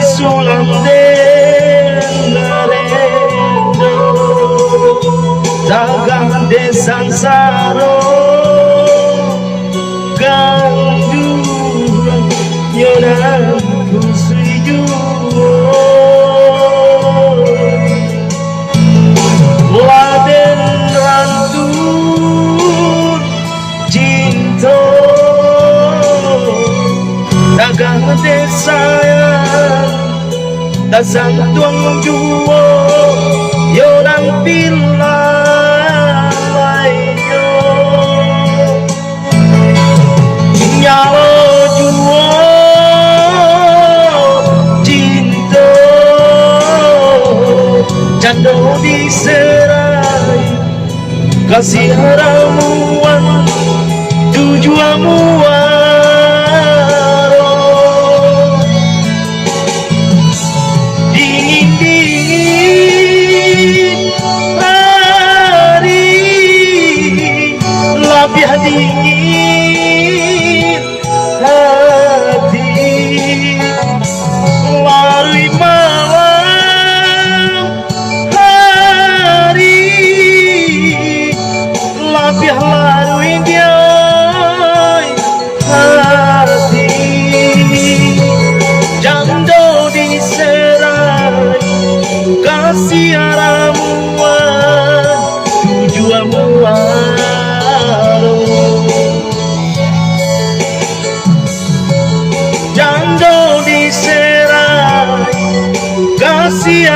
sulam dengarendo dagang desang saro ganduran nyonan kusui Laden rantun cinta dagang desa dasang tuang juo yorang pilayo nyalo juo cinta cando diserai kasih ramuan tujuanmu dingin hati larui malam hari lapih larui dia hati jando diserai kasih ramuan tujuanmu kasih